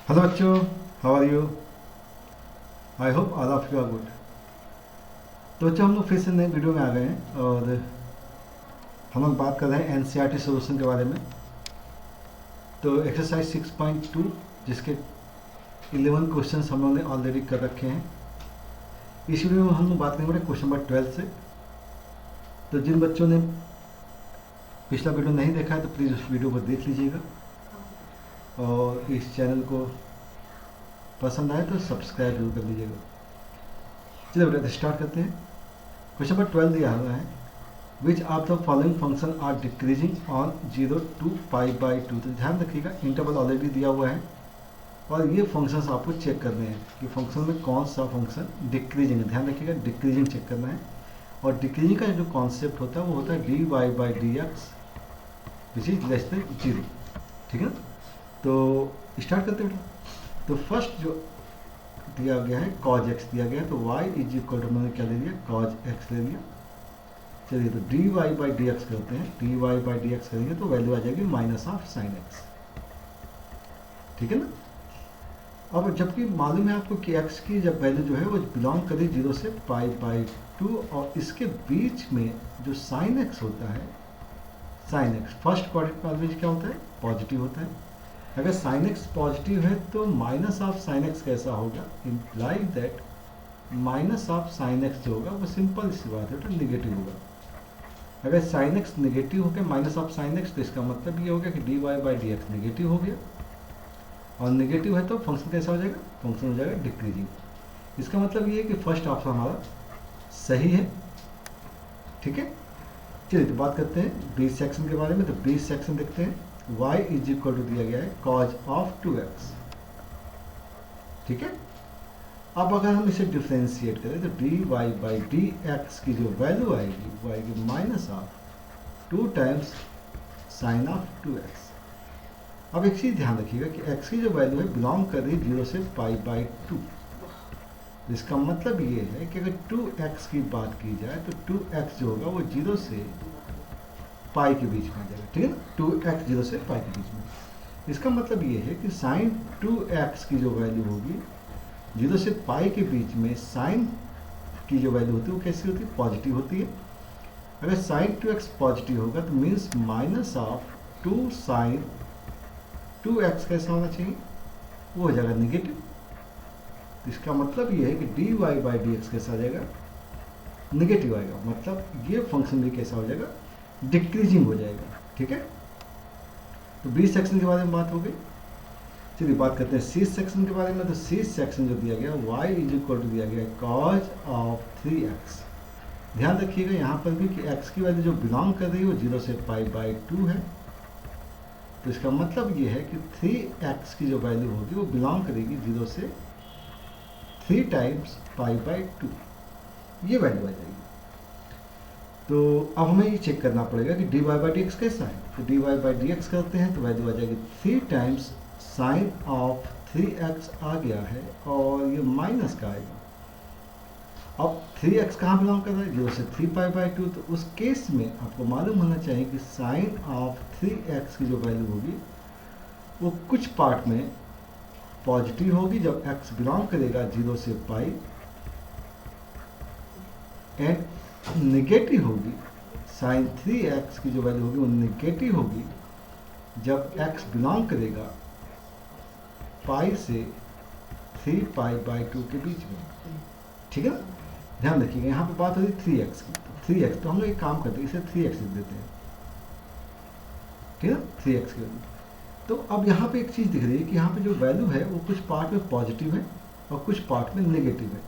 Hello बच्चों, how are you? I hope all of you are good. तो बच्चों, हम लोग फिर से नए वीडियो में आ गए हैं और हम लोग बात कर रहे हैं एनसीईआरटी सॉल्यूशन के बारे में। तो एक्सरसाइज 6.2 जिसके 11 क्वेश्चंस हम लोग ने ऑलरेडी कर रखे हैं। इस वीडियो में हम लोग बात करेंगे क्वेश्चन नंबर 12 से। तो जिन बच्चों ने पिछला वीडियो नहीं देखा है तो प्लीज़ उस वीडियो को देख लीजिएगा और इस चैनल को पसंद आए तो सब्सक्राइब जरूर कर लीजिएगा। चलिए बेटा स्टार्ट करते हैं। क्वेश्चन नंबर 12 दिया हुआ है, which of the following function are decreasing on 0 to π/2। तो ध्यान रखिएगा, इंटरवल ऑलरेडी दिया हुआ है और ये फंक्शंस आपको चेक करने हैं कि फंक्शन में कौन सा फंक्शन डिक्रीजिंग है। ध्यान रखिएगा, डिक्रीजिंग चेक करना है। और डिक्रीजिंग का जो कॉन्सेप्ट होता है वो होता है dy/dx which is less than 0। ठीक है ना? तो स्टार्ट करते हैं बेटा। तो फर्स्ट जो दिया गया है cos x दिया गया है, तो y इज इक्वल टू मैंने क्या ले लिया, cos x ले लिया। चलिए तो dy/dx करते हैं। dy/dx करेंगे तो वैल्यू आ जाएगी -sin x। ठीक है ना? अब जबकि मालूम है आपको कि x की जब वैल्यू जो है वो बिलोंग करी 0 से π/2 और इसके बीच में जो sin x होता है, sin x फर्स्ट क्वाड्रेंट में ऑलवेज क्या होता है, पॉजिटिव होता है। अगर sin x पॉजिटिव है तो -sin x कैसा होगा, इम्प्लाई दैट -sin x जो होगा वो सिंपल सी बात है, निगेटिव होगा। अगर sin x निगेटिव हो गया -sin x तो इसका मतलब ये हो गया कि dy/dx निगेटिव हो गया और निगेटिव है तो फंक्शन कैसा हो जाएगा, फंक्शन हो जाएगा डिक्रीजिंग। इसका मतलब ये है कि फर्स्ट ऑप्शन हमारा सही है। ठीक है, चलिए तो बात करते हैं बी सेक्शन के बारे में। तो बी सेक्शन देखते हैं, y इज इक्वल टू दिया गया है cos of 2x। ठीक है, अब अगर हम इसे डिफ्रेंशिएट करें तो dy/dx की जो वैल्यू आएगी वो आएगी -2 टाइम्स sin of 2x। अब एक चीज़ ध्यान रखिएगा कि x की जो वैल्यू है बिलोंग कर रही है 0 से π/2। इसका मतलब ये है कि अगर 2x की बात की जाए तो 2x जो होगा वो 0 से पाई के बीच में आ जाएगा। ठीक है ना, 2x 0 से पाई के बीच में। इसका मतलब ये है कि sin 2x की जो वैल्यू होगी 0 से पाई के बीच में sin की जो वैल्यू होती है वो कैसी होती है, पॉजिटिव होती है। अगर sin 2x पॉजिटिव होगा तो मीन्स -2 sin 2x कैसा होना चाहिए, वो हो जाएगा निगेटिव। तो इसका मतलब ये है कि dy/dx कैसा आ जाएगा, निगेटिव आएगा। मतलब ये फंक्शन भी कैसा हो जाएगा, डिक्रीजिंग हो जाएगा। ठीक है, तो बी सेक्शन के बारे में बात हो गई। चलिए बात करते हैं सी सेक्शन के बारे में। तो सी सेक्शन जो दिया गया y इज इक्वल टू दिया गया cos of 3x। ध्यान रखिएगा यहाँ पर भी कि x की वैल्यू जो बिलोंग कर रही है वो 0 से π/2 है। तो इसका मतलब ये है कि 3x की जो वैल्यू होगी वो बिलोंग करेगी 0 से 3 टाइम्स π/2, ये वैल्यू आ जाएगी। तो अब हमें ये चेक करना पड़ेगा कि dy/dx कैसा है। तो dy/dx करते हैं तो वैल्यू आ जाएगी 3 टाइम्स sin of 3x आ गया है और ये माइनस का आएगा। अब 3x कहाँ बिलोंग कर रहा है, 0 से 3 π/2। तो उस केस में आपको मालूम होना चाहिए कि sin of 3x की जो वैल्यू होगी वो कुछ पार्ट में पॉजिटिव होगी जब x बिलोंग करेगा 0 से पाई, एंड नेगेटिव होगी sin 3x की जो वैल्यू होगी वो नेगेटिव होगी जब x बिलोंग करेगा पाई से 3 π/2 के बीच में। ठीक है ना, ध्यान रखिएगा यहाँ पे बात हो रही 3x की। तो 3x तो हम लोग एक काम करते हैं, इसे 3x लिख देते हैं। ठीक है ना, 3x की वैल्यू। तो अब यहाँ पे एक चीज़ दिख रही है कि यहाँ पे जो वैल्यू है वो कुछ पार्ट में पॉजिटिव है और कुछ पार्ट में नेगेटिव है।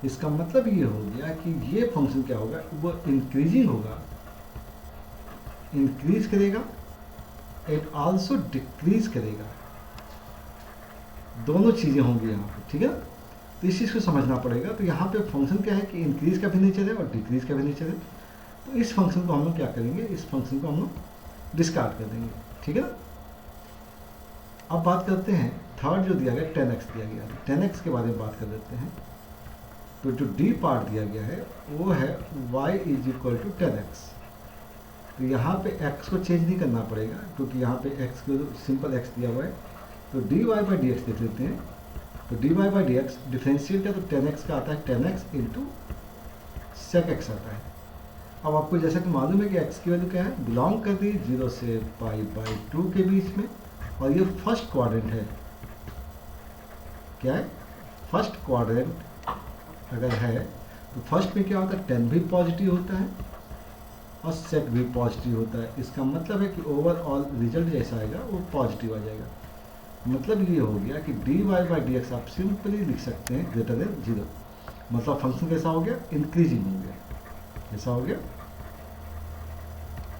इसका मतलब ये हो गया कि ये फंक्शन क्या होगा, वो इंक्रीजिंग होगा, इंक्रीज करेगा एंड आल्सो डिक्रीज करेगा, दोनों चीज़ें होंगी यहाँ पे। ठीक है ना, तो इस चीज़ को समझना पड़ेगा। तो यहाँ पे फंक्शन क्या है कि इंक्रीज का भी नेचर है और डिक्रीज का भी नेचर है। तो इस फंक्शन को हम लोग क्या करेंगे, इस फंक्शन को हम लोग डिस्कार्ड कर देंगे। ठीक है ना, अब बात करते हैं थर्ड जो दिया गया 10x दिया गया, 10x के बारे में बात कर लेते हैं। तो जो डी पार्ट दिया गया है वो है y is equal to 10x। तो यहाँ पे x को चेंज नहीं करना पड़ेगा क्योंकि यहाँ पे x को सिंपल x दिया हुआ है तो dy बाई डी एक्स देख लेते हैं। तो dy by D x differentiate का तो 10x का आता है, 10x इंटू सेक एक्स आता है। अब आपको जैसा कि मालूम है कि x की वैल्यू क्या है, बिलोंग करती है 0 से पाई बाई 2 के बीच में, और ये फर्स्ट क्वाड्रेंट है। क्या है? फर्स्ट क्वाड्रेंट अगर है तो फर्स्ट में क्या होता है, 10 भी पॉजिटिव होता है और सेक भी पॉजिटिव होता है। इसका मतलब है कि ओवरऑल रिजल्ट जैसा आएगा वो पॉजिटिव आ जाएगा। मतलब ये हो गया कि dy बाई डी एक्स आप सिंपली लिख सकते हैं ग्रेटर देन 0। मतलब फंक्शन कैसा हो गया, इंक्रीजिंग हो गया। कैसा हो गया,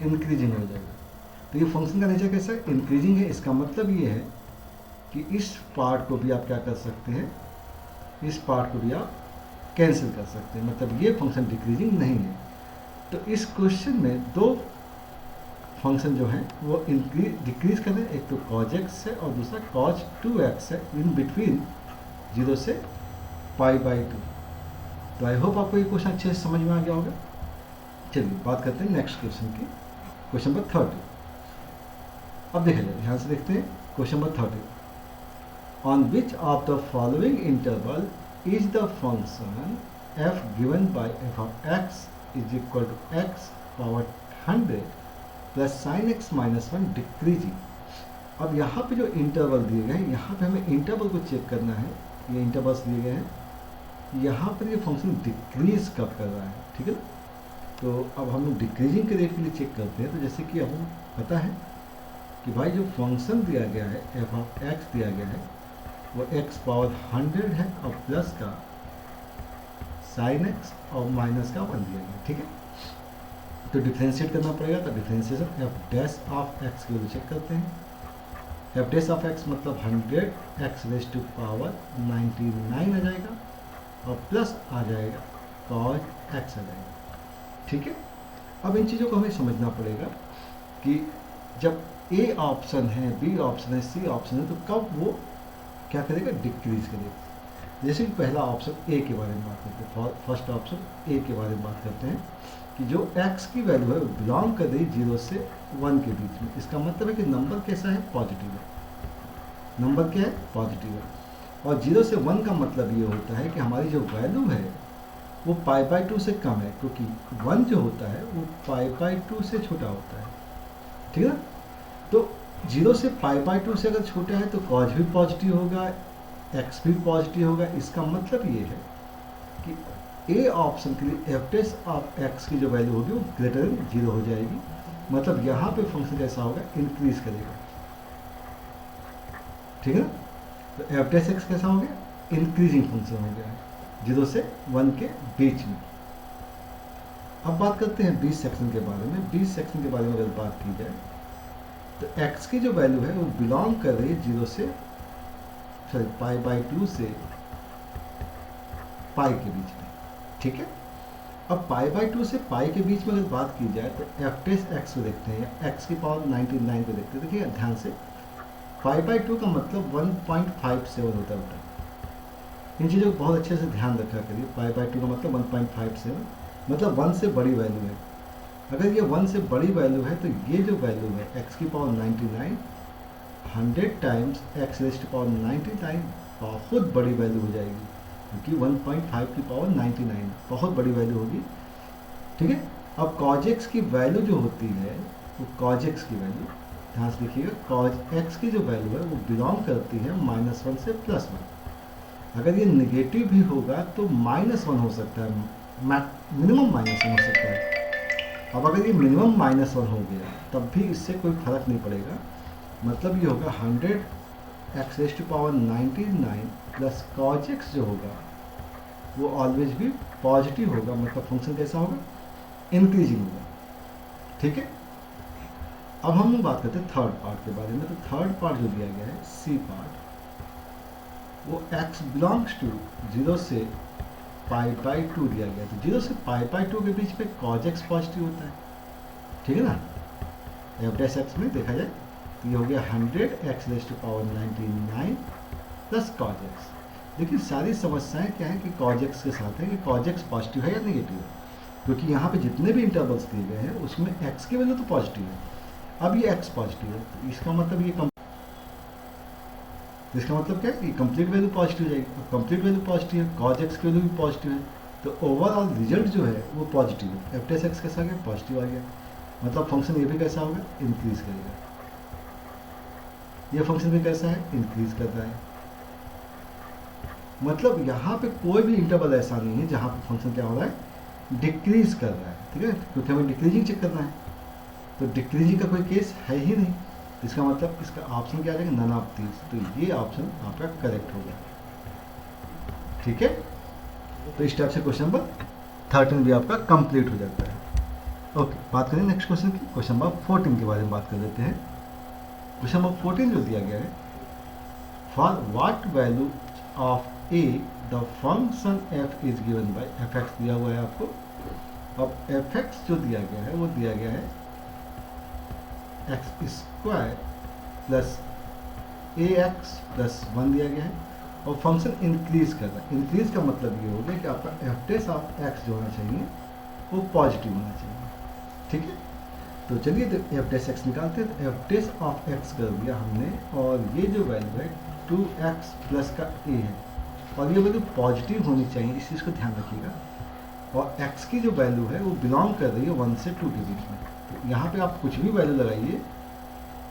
इंक्रीजिंग हो जाएगा। तो ये फंक्शन का नेचर कैसा है, इंक्रीजिंग है। इसका मतलब ये है कि इस पार्ट को भी आप क्या कर सकते हैं, इस पार्ट को भी आप कैंसिल कर सकते हैं। मतलब ये फंक्शन डिक्रीजिंग नहीं है। तो इस क्वेश्चन में दो फंक्शन जो है वो डिक्रीज कर रहे हैं, एक तो cos x है और दूसरा cos 2x है, इन बिटवीन 0 से पाई बाई 2। तो आई होप आपको ये क्वेश्चन अच्छे से समझ में आ गया होगा। चलिए बात करते हैं नेक्स्ट क्वेश्चन की, क्वेश्चन नंबर 30। अब देखा जाए, ध्यान से देखते हैं question number 30। On which of the following interval is the function f given by f of x is equal to x power 100 plus sine x minus 1 decreasing. अब यहाँ पे जो इंटरवल दिए गए हैं, यहाँ पे हमें इंटरवल को चेक करना है। ये इंटरवल्स दिए गए हैं, यहाँ पर ये फंक्शन डिक्रीज कब कर रहा है, ठीक है ना। तो अब हम लोग डिक्रीजिंग के रेट के लिए चेक करते हैं। तो जैसे कि हमें पता है कि भाई जो फंक्शन दिया गया है एफ ऑफ एक्स दिया गया है वो एक्स पावर 100 है और प्लस का साइन एक्स और माइनस का 1 दिया गया, ठीक है। तो डिफ्रेंशिएट करना पड़ेगा। तो differentiation F dash of x की वैल्यू चेक करते हैं। एफ डैश ऑफ एक्स मतलब 100 एक्स रेज टू पावर 99 आ जाएगा और प्लस आ जाएगा कॉस एक्स आ जाएगा, ठीक है। अब इन चीज़ों को हमें समझना पड़ेगा कि जब ए ऑप्शन है, बी ऑप्शन है, सी ऑप्शन है, तो कब वो क्या करेगा, डिक्रीज करेगा। जैसे कि पहला ऑप्शन ए के बारे में बात करते हैं, फर्स्ट ऑप्शन ए के बारे में बात करते हैं कि जो x की वैल्यू है वो बिलोंग कर रही 0 से 1 के बीच में। इसका मतलब है कि नंबर कैसा है, पॉजिटिव है। नंबर क्या है, पॉजिटिव है। और 0 से 1 का मतलब ये होता है कि हमारी जो वैल्यू है वो पाई बाई 2 से कम है, क्योंकि 1 जो होता है वो पाई बाई 2 से छोटा होता है, ठीक है ना। तो 0 से पाई बाई 2 से अगर छोटा है तो कॉज भी पॉजिटिव होगा, एक्स भी पॉजिटिव होगा। इसका मतलब ये है कि ए ऑप्शन के लिए एफ डैश ऑफ एक्स की जो वैल्यू होगी वो ग्रेटर देन 0 हो जाएगी। मतलब यहाँ पे फंक्शन कैसा होगा, इंक्रीज करेगा, ठीक है ना। तो एफ डैश एक्स कैसा हो गया, इंक्रीजिंग फंक्शन हो गया है 0 से 1 के बीच में। अब बात करते हैं 20 सेक्शन के बारे में। 20 सेक्शन के बारे में अगर बात की जाए तो x की जो वैल्यू है वो बिलोंग कर रही है 0 से पाई बाई 2 से पाई के बीच में, ठीक है। अब पाई बाई 2 से पाई के बीच में अगर बात की जाए तो एफ डैश एक्स को देखते हैं या एक्स की पावर 99 को देखते हैं। देखिए ध्यान से, पाई बाई 2 का मतलब 1.57 होता है। इन चीज़ों को बहुत अच्छे से ध्यान रखा करिए। पाई बाई 2 का मतलब 1.57, मतलब 1 से बड़ी वैल्यू है। अगर ये 1 से बड़ी वैल्यू है तो ये जो वैल्यू है एक्स की power 99 100 times x raise to power 99 बहुत बड़ी वैल्यू हो जाएगी, क्योंकि 1.5 की पावर 99 बहुत बड़ी वैल्यू होगी, ठीक है। अब कॉज एक्स की वैल्यू जो होती है वो कॉज एक्स की वैल्यू ध्यान से देखिएगा, कॉज एक्स की जो वैल्यू है वो बिलोंग करती है -1 से +1। अगर ये निगेटिव भी होगा तो -1 हो सकता है, मिनिमम -1 हो सकता है। अब अगर ये मिनिमम -1 हो गया तब भी इससे कोई फर्क नहीं पड़ेगा। मतलब ये होगा 100 x raise to power 99 plus cos x जो होगा वो ऑलवेज भी पॉजिटिव होगा। मतलब फंक्शन कैसा होगा, इंक्रीजिंग होगा, ठीक है। अब हम लोग बात करते हैं थर्ड पार्ट के बारे में। तो थर्ड पार्ट जो दिया गया है सी पार्ट, वो x बिलोंग्स टू 0 से पाई बाई 2 दिया गया। तो 0 से पाई बाई 2 के बीच में कॉज एक्स पॉजिटिव होता है, ठीक है ना। एफ डैश एक्स में देखा जाए तो ये हो गया 100 x raise to power 99 plus cos x. देखिए सारी समस्याएं क्या है कि कॉज एक्स के साथ है कि कॉज एक्स पॉजिटिव है या नेगेटिव है, क्योंकि यहाँ पे जितने भी इंटरवल्स दिए गए हैं उसमें एक्स की वैल्यू तो पॉजिटिव है। अब ये एक्स पॉजिटिव है तो इसका मतलब ये इसका मतलब क्या है कि कंप्लीट वैल्यू पॉजिटिव जाएगी। अब कंप्लीट वैल्यू पॉजिटिव है, कॉज एक्स की वैल्यू भी पॉजिटिव है, तो ओवरऑल रिजल्ट जो है वो पॉजिटिव है। एफ टेस एक्स कैसा आ गया, पॉजिटिव आ गया। मतलब फंक्शन ये भी कैसा होगा, इंक्रीज करेगा। ये फंक्शन भी कैसा है, इंक्रीज कर रहा है। मतलब यहाँ पे कोई भी इंटरवल ऐसा नहीं है जहाँ पे फंक्शन क्या हो रहा है, डिक्रीज कर रहा है। ठीक है, क्योंकि हमें डिक्रीजिंग चेक करना है, तो डिक्रीजिंग का कोई केस है ही नहीं। इसका मतलब इसका ऑप्शन क्या आ जाएगा, नन ऑफ दीज। तो ये ऑप्शन आपका करेक्ट होगा। ठीक है, तो इस टाइप से क्वेश्चन नंबर 13 भी आपका कंप्लीट हो जाता है। ओके, बात करें नेक्स्ट क्वेश्चन की। क्वेश्चन नंबर 14 के बारे में बात कर लेते हैं। क्वेश्चन नंबर 14 जो दिया गया है, for what value of A the function F is given bye F x दिया हुआ है आपको। अब एफ एक्स जो दिया गया है वो दिया गया है एक्स स्क्वायर प्लस ए एक्स प्लस 1 दिया गया है, और फंक्शन इंक्रीज कर रहा है। इंक्रीज का मतलब ये हो गया कि आपका एफ टेस्ट ऑफ एक्स जो होना चाहिए वो पॉजिटिव होना चाहिए। ठीक है, तो चलिए तो एफ टेस्ट एक्स निकालते हैं। तो एफ टेस्ट ऑफ एक्स कर दिया हमने, और ये जो वैल्यू है 2x प्लस का ए है, और ये वैल्यू पॉजिटिव होनी चाहिए, इस चीज़ को ध्यान रखिएगा। और x की जो वैल्यू है वो बिलोंग कर रही है 1 से 2 के बीच में। तो यहाँ पे आप कुछ भी वैल्यू लगाइए,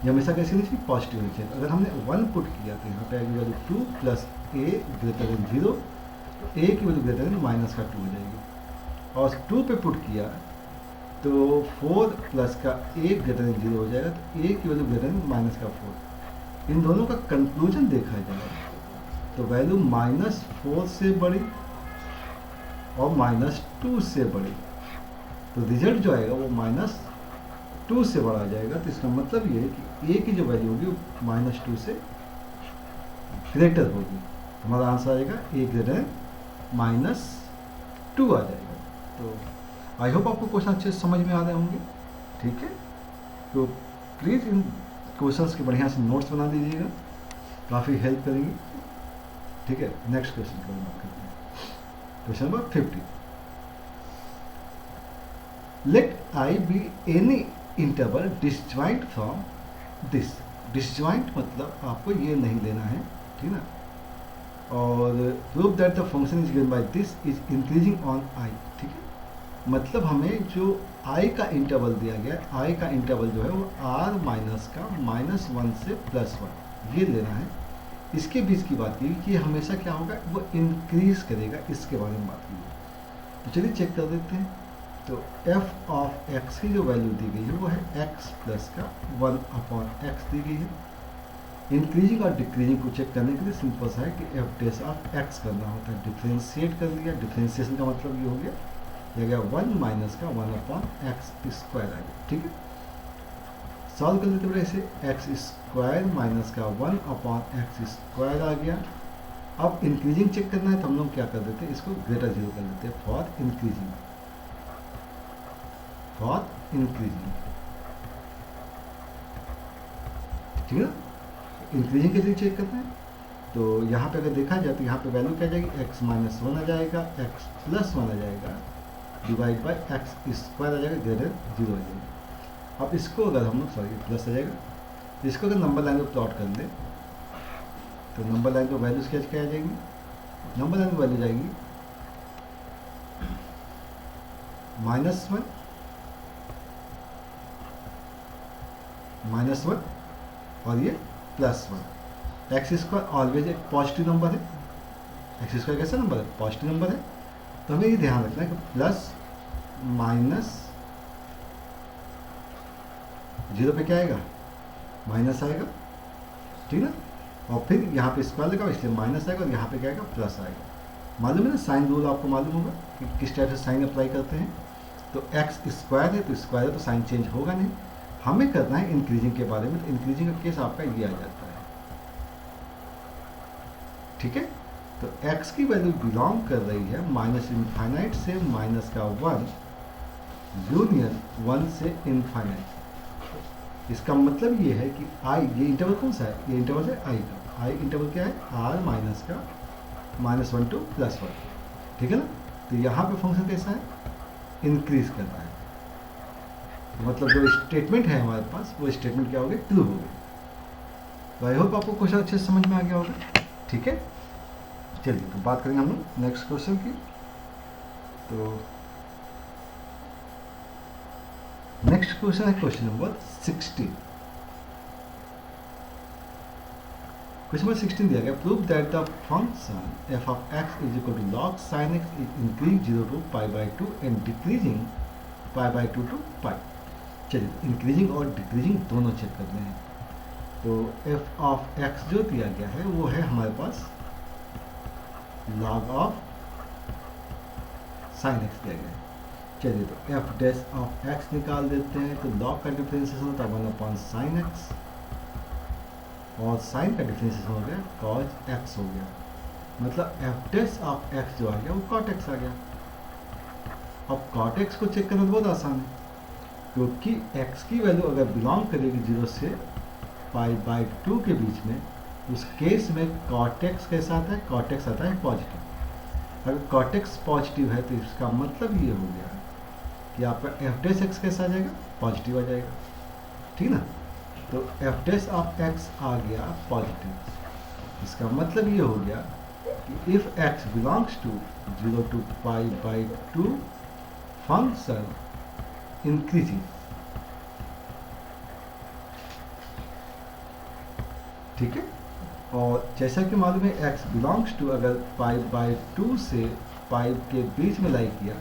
ये हमेशा कैसी होनी चाहिए, पॉजिटिव होनी चाहिए। अगर हमने 1 पुट किया तो यहाँ पे आएगी वैल्यू 2 प्लस ए ग्रेटर देन 0, तो ए की वैल्यू ग्रेटर देन माइनस का 2 हो जाएगी। और 2 पे पुट किया तो 4 प्लस का ए ग्रेटर देन 0 हो जाएगा, तो ए की वैल्यू ग्रेटर देन माइनस का 4। इन दोनों का कंक्लूजन देखा जाए तो वैल्यू -4 से बड़ी और -2 से बड़ी, तो रिजल्ट जो आएगा वो -2 से बड़ा आ जाएगा। तो इसका मतलब ये है कि ए की जो वैल्यू होगी वो -2 से ग्रेटर होगी। हमारा आंसर आएगा ए ग्रेटर -2 आ जाएगा। तो आई होप आपको क्वेश्चन अच्छे से समझ में आ रहे होंगे। ठीक है, तो प्लीज़ इन क्वेश्चंस के बढ़िया से नोट्स बना दीजिएगा, काफ़ी हेल्प करेंगे। ठीक है, नेक्स्ट क्वेश्चन की बात करते हैं। Question number 50, let I be any interval disjoint from this. Disjoint मतलब आपको ये नहीं लेना है, ठीक ना। और prove that the function is given by this is increasing on I. ठीक है, मतलब हमें जो आई का इंटरवल दिया गया, आई का इंटरवल जो है वो आर माइनस का -1 से +1 ये लेना है। इसके बीच की बात की कि हमेशा क्या होगा, वो इंक्रीज करेगा, इसके बारे में बात की। तो चलिए चेक कर देते हैं। तो एफ ऑफ एक्स की जो वैल्यू दी गई है वो है एक्स प्लस का 1/x दी गई है। इंक्रीजिंग और डिक्रीजिंग को चेक करने के लिए सिंपल सा है कि एफ टेस्ट ऑफ एक्स करना होता है। डिफ्रेंशिएट कर लिया, डिफ्रेंशिएशन का मतलब ये हो गया, यह गया 1 माइनस का 1/x स्क्वायर आ गया। ठीक है, सॉल्व कर लेते हैं इसे। एक्स स्क्वायर माइनस का 1/x स्क्वायर आ गया। अब इंक्रीजिंग चेक करना है तो हम लोग क्या कर देते हैं, इसको ग्रेटर 0 कर देते हैं फॉर इंक्रीजिंग। फॉर इंक्रीजिंग, ठीक है ना। इंक्रीजिंग के लिए चेक करते हैं, तो यहाँ पे अगर देखा जाए तो यहाँ पे वैल्यू क्या जाएगी, x -1 आ जाएगा, x +1 आ जाएगा, डिवाइड बाय एक्स स्क्वायर आ जाएगा, ग्रेटर 0 आ जाएगा। अब इसको अगर हम लोग सॉरी प्लस आ जाएगा, इसको अगर नंबर लाइन को प्लॉट कर दें तो नंबर लाइन को वैल्यूज क्या आ जाएंगी, नंबर लाइन की वैल्यू जाएगी -1 -1 और ये +1। एक्स स्क्वायर ऑलवेज एक पॉजिटिव नंबर है। एक्स स्क्वायर कैसा नंबर है, पॉजिटिव नंबर है। तो हमें ये ध्यान रखना है कि प्लस माइनस 0 पे क्या आएगा, माइनस आएगा, ठीक है ना। और फिर यहाँ पे स्क्वायर लगा इसलिए माइनस आएगा, और यहाँ पे क्या आएगा, प्लस आएगा। मालूम है ना, साइन रूल आपको मालूम होगा कि किस टाइप से साइन अप्लाई करते हैं। तो एक्स स्क्वायर है तो स्क्वायर है तो साइन चेंज होगा नहीं। हमें करना है इंक्रीजिंग के बारे में, तो इंक्रीजिंग का केस आपका ये आ जाता है। ठीक है, तो x की वैल्यू बिलोंग कर रही है -∞ से -1 यूनियन 1 से इनफाइनाइट। इसका मतलब ये है कि i, ये इंटरवल कौन सा है, ये इंटरवल है i का। i इंटरवल क्या है, r माइनस का -1 to +1, ठीक है ना। तो यहाँ पे फंक्शन कैसा है, इंक्रीज करना है। मतलब जो स्टेटमेंट है हमारे पास वो स्टेटमेंट क्या हो गया, ट्रू हो गया। तो आई होप आपको क्वेश्चन अच्छे से समझ में आ गया होगा। ठीक है, चलिए तो बात करेंगे हम लोग नेक्स्ट क्वेश्चन की। तो नेक्स्ट क्वेश्चन है क्वेश्चन नंबर 16। क्वेश्चन नंबर 16 दिया गया, prove that the function f of x is equal to log sine x is increase 0 to pi by 2 and decreasing pi by 2 to pi. चलिए increasing और decreasing दोनों check करते हैं। तो F of x जो दिया गया है वो है हमारे पास लॉग ऑफ साइन एक्स दिया गया है। चलिए तो एफ डैश ऑफ एक्स निकाल देते हैं। तो लॉग का डिफरेंशिएशन होता है 1 साइन एक्स और साइन का डिफरेंशिएशन हो गया कॉज एक्स हो गया। मतलब एफ डैश ऑफ एक्स जो आ गया वो कॉट एक्स आ गया। अब कॉट एक्स को चेक करना तो बहुत आसान है, क्योंकि एक्स की वैल्यू अगर बिलोंग करेगी 0 से पाई बाई 2 के बीच में, उस केस में कॉट एक्स कैसा आता है, कॉट एक्स आता है पॉजिटिव। अगर कॉट एक्स पॉजिटिव है तो इसका मतलब ये हो गया कि आपका एफ डैश एक्स कैसा आ जाएगा, पॉजिटिव आ जाएगा। ठीक ना, तो एफ डैश ऑफ एक्स आ गया पॉजिटिव। इसका मतलब ये हो गया कि if x belongs to 0 to pi by 2 function increasing. ठीक है, और जैसा कि मालूम है एक्स बिलोंग्स टू अगर पाई बाई 2 से पाई के बीच में लाई किया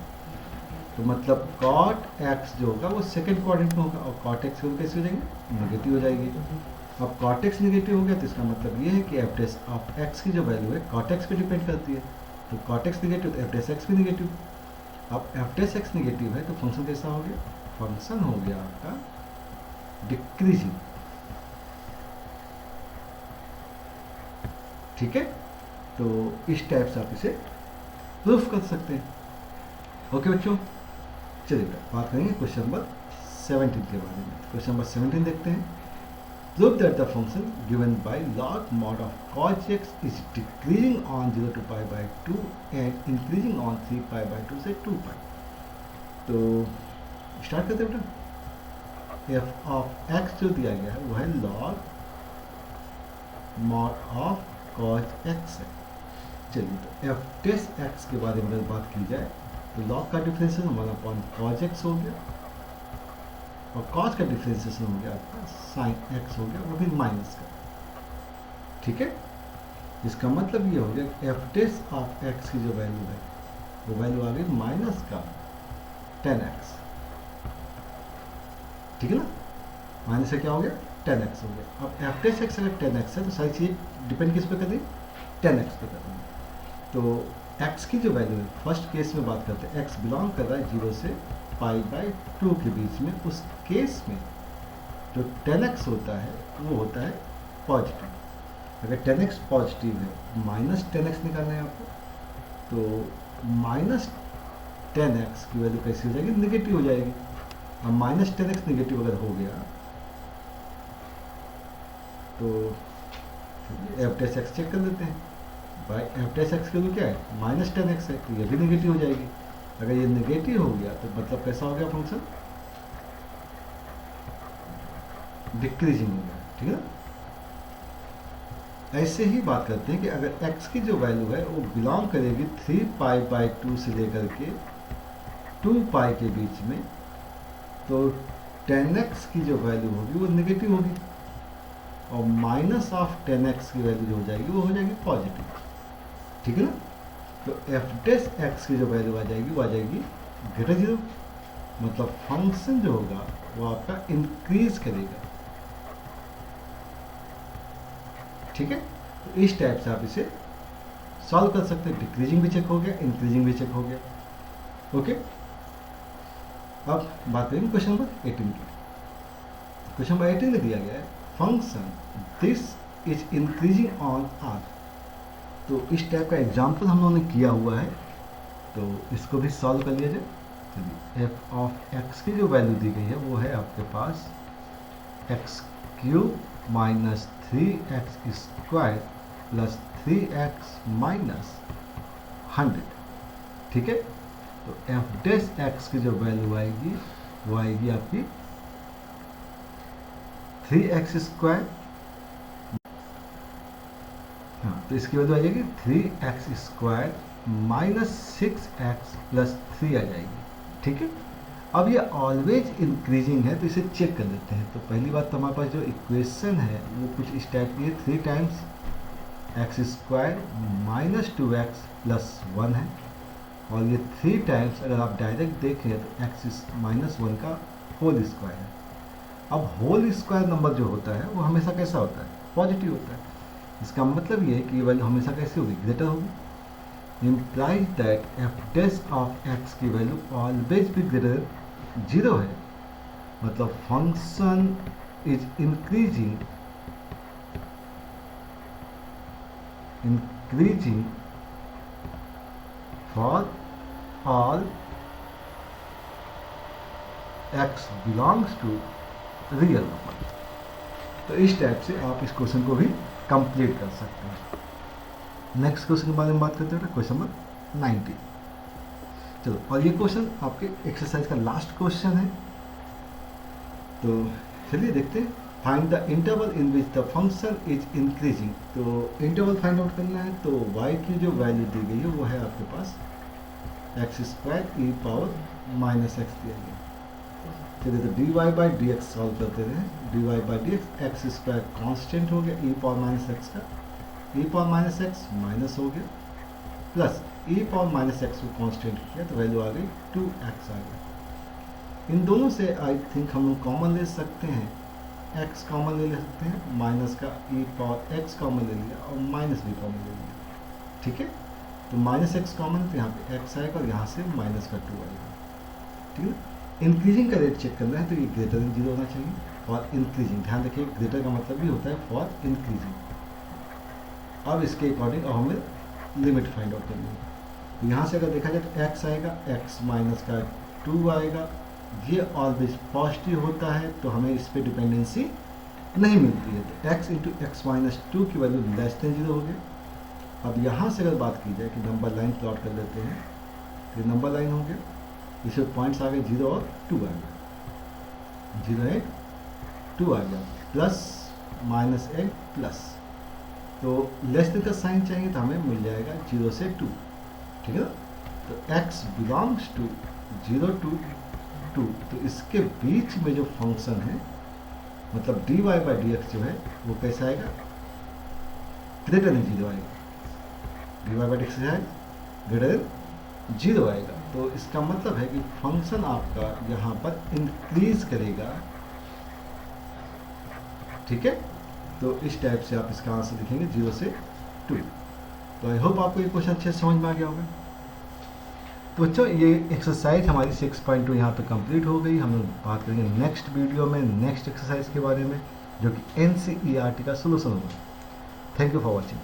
तो मतलब कॉट एक्स जो होगा वो सेकंड क्वाड्रेंट में होगा, और कॉट एक्स कैसे हो जाएंगे, नेगेटिव हो जाएगी। अब कॉट एक्स नेगेटिव हो गया तो इसका मतलब ये है कि एफ डैश ऑफ एक्स की जो वैल्यू है कॉट एक्स पे डिपेंड करती है। तो कॉट एक्स नेगेटिव तो एफ डैश एक्स भी नेगेटिव। अब एफ डैश एक्स नेगेटिव है तो फंक्शन कैसा हो गया, फंक्शन हो गया आपका डिक्रीजिंग। ठीक है, तो इस टाइप से आप इसे प्रूफ कर सकते हैं। ओके बच्चों, चलिए बात करेंगे क्वेश्चन नंबर 17 के बारे में। क्वेश्चन नंबर 17 देखते हैं। Prove that the function given by log mod of cos x is decreasing on 0 to pi by 2 and increasing on 3 pi by 2 से 2 पाई। तो स्टार्ट करते हैं बेटा। एफ ऑफ एक्स जो दिया गया है वो है log mod of cos x है। चलिए तो एफ डैश एक्स के बारे में अगर बात की जाए तो लॉग का डिफरेंशिएशन 1 कॉज एक्स हो गया और कॉज का डिफरेंशिएशन हो गया आपका साइन एक्स हो गया, वो भी माइनस का। ठीक है, इसका मतलब ये हो गया कि एफ डैश ऑफ एक्स की जो वैल्यू है वो वैल्यू आ गई माइनस का 10x। ठीक है ना, माइनस से क्या हो गया 10x हो गया। अब एफ डैश एक्स अगर 10x है तो सारी चीज़ डिपेंड किस पे कर दी, 10x पे कर दी। तो x की जो वैल्यू है फर्स्ट केस में बात करते हैं, x बिलोंग कर रहा है 0 से पाई बाई 2 के बीच में, उस केस में जो 10x होता है वो होता है पॉजिटिव। अगर 10x पॉजिटिव है माइनस 10x निकालना है आपको, तो माइनस 10x की वैल्यू कैसी हो जाएगी, नेगेटिव हो जाएगी। अब माइनस 10x नेगेटिव अगर हो गया तो एफ डैश एक्स चेक कर लेते हैं। बाई एफ डैश एक्स की वैल्यू क्या है, माइनस 10x है, तो ये भी नेगेटिव हो जाएगी। अगर ये नेगेटिव हो गया तो मतलब कैसा हो गया फंक्शन, डिक्रीजिंग हो गया। ठीक है ना, ऐसे ही बात करते हैं कि अगर x की जो वैल्यू है वो बिलोंग करेगी 3 पाई बाई 2 से लेकर के 2 पाई के बीच में, तो 10x की जो वैल्यू होगी वो नेगेटिव होगी और माइनस ऑफ 10x की वैल्यू जो हो जाएगी वो हो जाएगी पॉजिटिव। ठीक है ना, तो एफ डैश एक्स की जो वैल्यू आ जाएगी वो आ जाएगी ग्रेटर 0, मतलब फंक्शन जो होगा वो आपका इंक्रीज करेगा। ठीक है, तो इस टाइप से आप इसे सॉल्व कर सकते हैं। डिक्रीजिंग भी चेक हो गया, इंक्रीजिंग भी चेक हो गया। ओके, अब बात करेंगे क्वेश्चन नंबर 18 की। क्वेश्चन नंबर 18 में दिया गया है function this is increasing on R. तो इस टाइप का एग्जाम्पल हम लोगों ने किया हुआ है, तो इसको भी सॉल्व कर लिया जाए। चलिए एफ ऑफ एक्स की जो वैल्यू दी गई है वो है आपके पास x cube minus 3x square plus 3x minus 100। ठीक है, तो एफ डैश एक्स की जो वैल्यू आएगी वो आएगी आपकी 3x स्क्वायर हाँ, तो इसकी वैल्यू आ जाएगी 3x² माइनस 6x प्लस 3 आ जाएगी। ठीक है, अब ये ऑलवेज इंक्रीजिंग है तो इसे चेक कर लेते हैं। तो पहली बात तो हमारे पास जो इक्वेशन है वो कुछ इस टाइप की है, 3 times x² minus 2x plus 1 है, और ये 3 टाइम्स अगर आप डायरेक्ट देखें तो x माइनस 1 का होल स्क्वायर है। अब होल स्क्वायर नंबर जो होता है वो हमेशा कैसा होता है, पॉजिटिव होता है। इसका मतलब ये है कि ये वैल्यू हमेशा कैसी होगी, ग्रेटर होगी। Implies that f dash of x की वैल्यू ऑलवेज भी ग्रेटर 0 है, मतलब function is increasing for all x belongs to real number. तो इस टाइप से आप इस क्वेश्चन को भी कंप्लीट कर सकते हैं। नेक्स्ट क्वेश्चन के बारे में बात करते हैं, क्वेश्चन नंबर 90। चलो, और ये क्वेश्चन आपके एक्सरसाइज का लास्ट क्वेश्चन है। तो चलिए देखते हैं। Find the interval in which the function is increasing. तो इंटरवल फाइंड आउट करना है, तो y की जो वैल्यू दी गई है वो है आपके पास x² e power minus x दिया गया। चलिए, तो dy by D x solve करते हैं। dy by D x x² constant हो गया, e पावर माइनस एक्स का, e power minus x minus हो गया, plus e power minus x को कॉन्स्टेंट किया तो वैल्यू आ गई 2x आ गया। इन दोनों से आई थिंक हम लोग कॉमन ले सकते हैं, x कॉमन ले सकते हैं, माइनस का e पावर x कॉमन ले लिया और माइनस भी कॉमन ले लिया। ठीक है, तो माइनस एक्स कॉमन, तो यहाँ पे x आएगा और यहाँ से माइनस का 2 आएगा। ठीक है, इंक्रीजिंग का रेट चेक करना है तो ये ग्रेटर देन 0 होना चाहिए, और इंक्रीजिंग ध्यान रखिए, ग्रेटर का मतलब भी होता है फॉर इंक्रीजिंग। अब इसके अकॉर्डिंग अब हमें लिमिट फाइंड आउट करनी है। तो यहाँ से अगर देखा जाए तो x आएगा, x माइनस का 2 आएगा, ये ऑलवेज पॉजिटिव होता है तो हमें इस पर डिपेंडेंसी नहीं मिलती है। तो x इंटू एक्स माइनस 2 की वैल्यू लेस देन 0 हो गया। अब यहाँ से अगर बात की जाए कि नंबर लाइन प्लॉट कर लेते हैं, तो ये नंबर लाइन हो गया, इसमें पॉइंट्स आ गए 0 और 2 आ गया, 0 1 2 आ गया, प्लस माइनस 1 प्लस, तो लेस देन का साइन चाहिए तो हमें मिल जाएगा 0 से 2। ठीक है ना, तो x बिलोंग्स टू 0 to 2, तो इसके बीच में जो फंक्शन है मतलब dy बाई डी एक्स जो है वो कैसा आएगा, ग्रेटर देन 0 आएगा। dy बाई डी एक्स है ग्रेटर देन 0 आएगा, तो इसका मतलब है कि फंक्शन आपका यहाँ पर इंक्रीज करेगा। ठीक है, तो इस टाइप से आप इसका आंसर लिखेंगे 0 से 2। तो आई होप आपको ये क्वेश्चन अच्छे से समझ में आ गया होगा। तो बच्चों, ये एक्सरसाइज हमारी 6.2 यहाँ पे कंप्लीट हो गई। हम लोग बात करेंगे नेक्स्ट वीडियो में नेक्स्ट एक्सरसाइज के बारे में, जो कि NCERT का सोल्यूशन होगा। Thank you for watching.